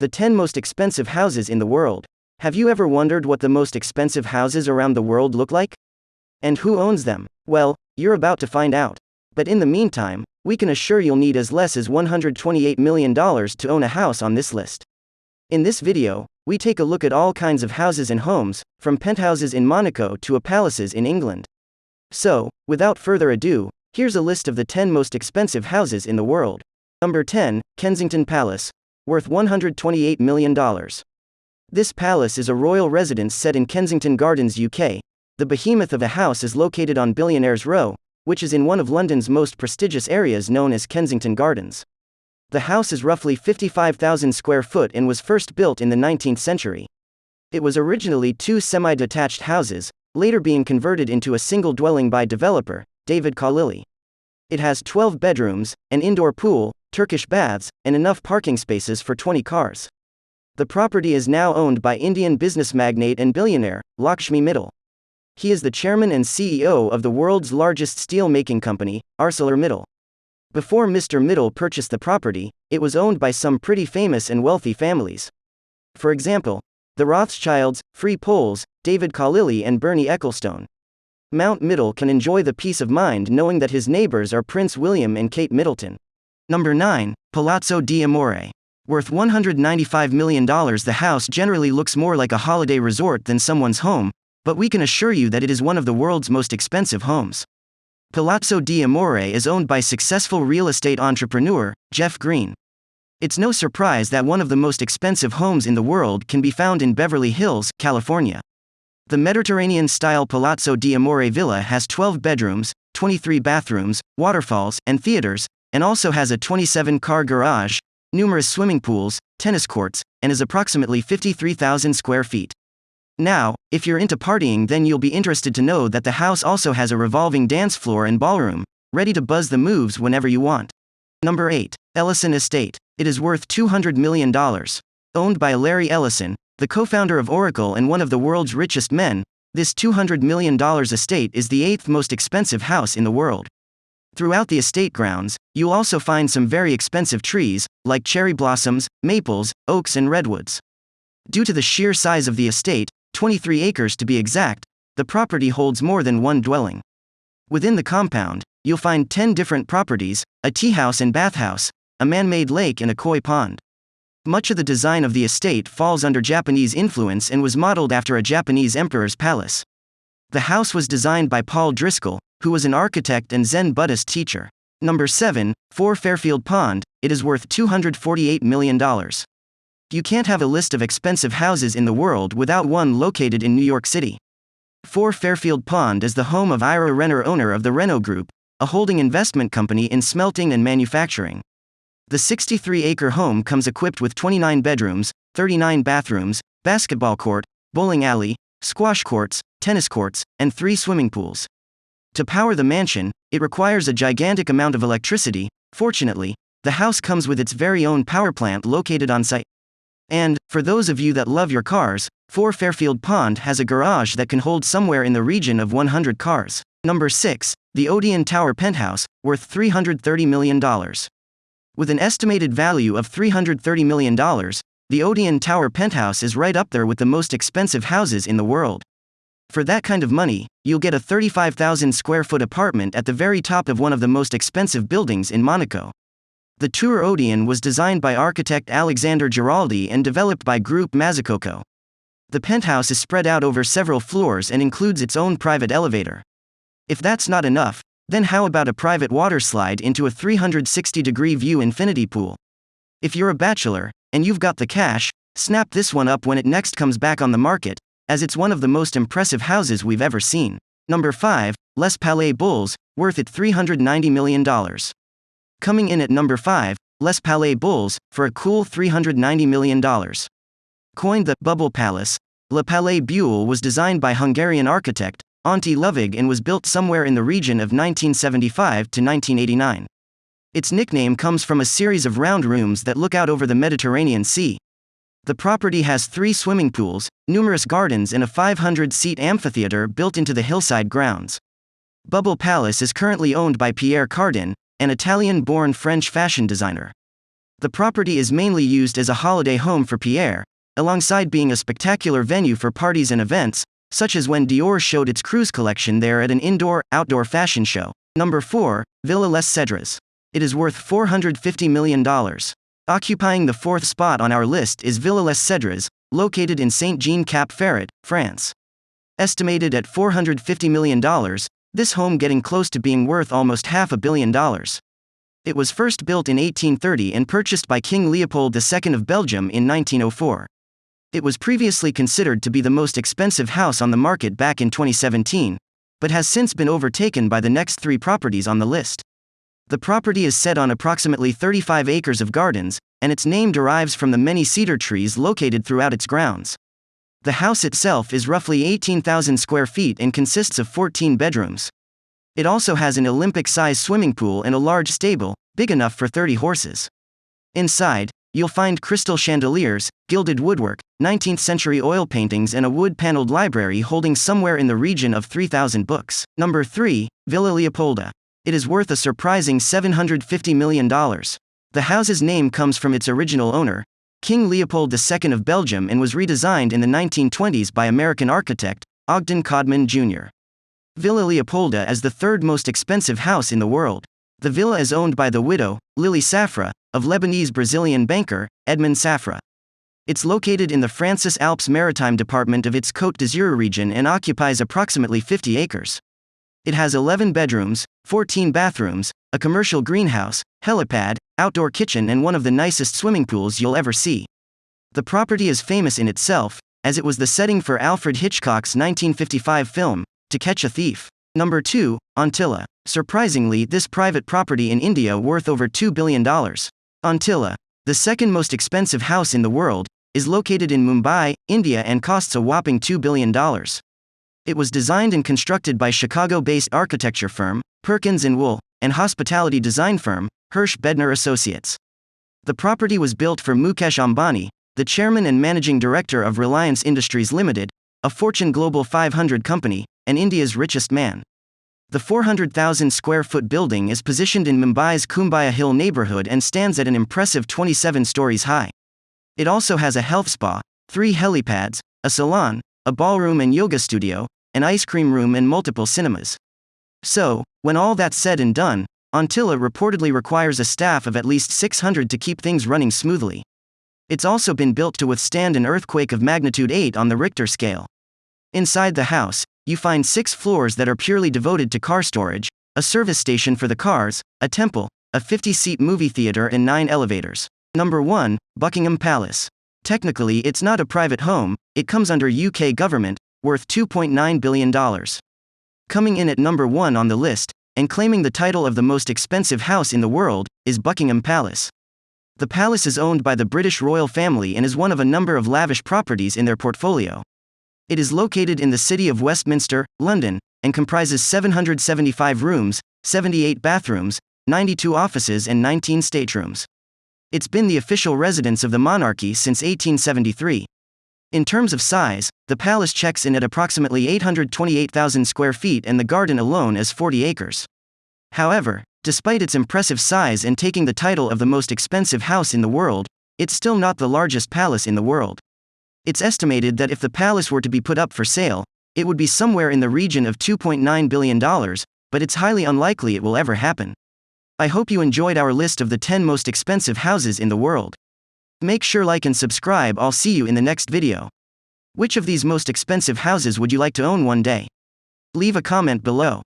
The 10 most expensive houses in the world. Have you ever wondered what the most expensive houses around the world look like? And who owns them? Well, you're about to find out. But in the meantime, we can assure you'll need as less as $128 million to own a house on this list. In this video, we take a look at all kinds of houses and homes, from penthouses in Monaco to palaces in England. So, without further ado, here's a list of the 10 most expensive houses in the world. Number 10, Kensington Palace, worth $128 million. This palace is a royal residence set in Kensington Gardens, UK. The behemoth of a house is located on Billionaires Row, which is in one of London's most prestigious areas known as Kensington Gardens. The house is roughly 55,000 square foot and was first built in the 19th century. It was originally two semi-detached houses, later being converted into a single dwelling by developer, David Khalili. It has 12 bedrooms, an indoor pool, Turkish baths, and enough parking spaces for 20 cars. The property is now owned by Indian business magnate and billionaire, Lakshmi Mittal. He is the chairman and CEO of the world's largest steel-making company, ArcelorMittal. Before Mr. Mittal purchased the property, it was owned by some pretty famous and wealthy families. For example, the Rothschilds, Free Poles, David Khalili and Bernie Ecclestone. Mount Mittal can enjoy the peace of mind knowing that his neighbors are Prince William and Kate Middleton. Number 9, Palazzo di Amore. Worth $195 million, the house generally looks more like a holiday resort than someone's home, but we can assure you that it is one of the world's most expensive homes. Palazzo di Amore is owned by successful real estate entrepreneur, Jeff Green. It's no surprise that one of the most expensive homes in the world can be found in Beverly Hills, California. The Mediterranean-style Palazzo di Amore villa has 12 bedrooms, 23 bathrooms, waterfalls, and theaters, and also has a 27-car garage, numerous swimming pools, tennis courts, and is approximately 53,000 square feet. Now, if you're into partying, then you'll be interested to know that the house also has a revolving dance floor and ballroom, ready to buzz the moves whenever you want. Number 8, Ellison Estate. It is worth $200 million. Owned by Larry Ellison, the co-founder of Oracle and one of the world's richest men, this $200 million estate is the 8th most expensive house in the world. Throughout the estate grounds, you'll also find some very expensive trees, like cherry blossoms, maples, oaks and redwoods. Due to the sheer size of the estate, 23 acres to be exact, the property holds more than one dwelling. Within the compound, you'll find 10 different properties, a tea house and bathhouse, a man-made lake and a koi pond. Much of the design of the estate falls under Japanese influence and was modeled after a Japanese emperor's palace. The house was designed by Paul Driscoll, who was an architect and Zen Buddhist teacher. Number 7, 4 Fairfield Pond. It is worth $248 million. You can't have a list of expensive houses in the world without one located in New York City. 4 Fairfield Pond is the home of Ira Renner, owner of the Renault Group, a holding investment company in smelting and manufacturing. The 63-acre home comes equipped with 29 bedrooms, 39 bathrooms, basketball court, bowling alley, squash courts, tennis courts, and 3 swimming pools. To power the mansion, it requires a gigantic amount of electricity. Fortunately, the house comes with its very own power plant located on site. And, for those of you that love your cars, 4 Fairfield Pond has a garage that can hold somewhere in the region of 100 cars. Number 6, the Odeon Tower Penthouse, worth $330 million. With an estimated value of $330 million, the Odeon Tower Penthouse is right up there with the most expensive houses in the world. For that kind of money, you'll get a 35,000 square foot apartment at the very top of one of the most expensive buildings in Monaco. The Tour Odeon was designed by architect Alexander Giraldi and developed by Group Mazzucoco. The penthouse is spread out over several floors and includes its own private elevator. If that's not enough, then how about a private water slide into a 360-degree view infinity pool? If you're a bachelor, and you've got the cash, snap this one up when it next comes back on the market, as it's one of the most impressive houses we've ever seen. Number 5, Les Palais Bulles, worth it $390 million. Coming in at number 5, Les Palais Bulles, for a cool $390 million. Coined the Bubble Palace, Le Palais Bulles was designed by Hungarian architect, Antti Lovig and was built somewhere in the region of 1975 to 1989. Its nickname comes from a series of round rooms that look out over the Mediterranean Sea. The property has 3 swimming pools, numerous gardens and a 500-seat amphitheater built into the hillside grounds. Bubble Palace is currently owned by Pierre Cardin, an Italian-born French fashion designer. The property is mainly used as a holiday home for Pierre, alongside being a spectacular venue for parties and events, such as when Dior showed its cruise collection there at an indoor-outdoor fashion show. Number 4, Villa Les Cèdres. It is worth $450 million. Occupying the 4th spot on our list is Villa Les Cèdres, located in Saint-Jean-Cap-Ferrat, France. Estimated at $450 million, this home getting close to being worth almost $500 million. It was first built in 1830 and purchased by King Leopold II of Belgium in 1904. It was previously considered to be the most expensive house on the market back in 2017, but has since been overtaken by the next 3 properties on the list. The property is set on approximately 35 acres of gardens, and its name derives from the many cedar trees located throughout its grounds. The house itself is roughly 18,000 square feet and consists of 14 bedrooms. It also has an Olympic-size swimming pool and a large stable, big enough for 30 horses. Inside, you'll find crystal chandeliers, gilded woodwork, 19th-century oil paintings and a wood-paneled library holding somewhere in the region of 3,000 books. Number 3, Villa Leopolda. It is worth a surprising $750 million. The house's name comes from its original owner, King Leopold II of Belgium, and was redesigned in the 1920s by American architect, Ogden Codman Jr. Villa Leopolda is the 3rd most expensive house in the world. The villa is owned by the widow, Lily Safra, of Lebanese-Brazilian banker, Edmond Safra. It's located in the Francis Alpes Maritime department of its Côte d'Azur region and occupies approximately 50 acres. It has 11 bedrooms, 14 bathrooms, a commercial greenhouse, helipad, outdoor kitchen and one of the nicest swimming pools you'll ever see. The property is famous in itself, as it was the setting for Alfred Hitchcock's 1955 film, To Catch a Thief. Number 2, Antilla. Surprisingly, this private property in India worth over $2 billion. Antilla, the 2nd most expensive house in the world, is located in Mumbai, India and costs a whopping $2 billion. It was designed and constructed by Chicago-based architecture firm, Perkins & Wool, and hospitality design firm, Hirsch Bedner Associates. The property was built for Mukesh Ambani, the chairman and managing director of Reliance Industries Limited, a Fortune Global 500 company, and India's richest man. The 400,000 square foot building is positioned in Mumbai's Kumbaya Hill neighborhood and stands at an impressive 27 stories high. It also has a health spa, 3 helipads, a salon, a ballroom and yoga studio, an ice cream room and multiple cinemas. So, when all that's said and done, Antilla reportedly requires a staff of at least 600 to keep things running smoothly. It's also been built to withstand an earthquake of magnitude 8 on the Richter scale. Inside the house, you find 6 floors that are purely devoted to car storage, a service station for the cars, a temple, a 50-seat movie theater and 9 elevators. Number 1, Buckingham Palace. Technically it's not a private home, it comes under UK government, worth $2.9 billion. Coming in at number 1 on the list, and claiming the title of the most expensive house in the world, is Buckingham Palace. The palace is owned by the British royal family and is one of a number of lavish properties in their portfolio. It is located in the city of Westminster, London, and comprises 775 rooms, 78 bathrooms, 92 offices and 19 staterooms. It's been the official residence of the monarchy since 1873. In terms of size, the palace checks in at approximately 828,000 square feet and the garden alone is 40 acres. However, despite its impressive size and taking the title of the most expensive house in the world, it's still not the largest palace in the world. It's estimated that if the palace were to be put up for sale, it would be somewhere in the region of $2.9 billion, but it's highly unlikely it will ever happen. I hope you enjoyed our list of the 10 most expensive houses in the world. Make sure like and subscribe. I'll see you in the next video. Which of these most expensive houses would you like to own one day? Leave a comment below.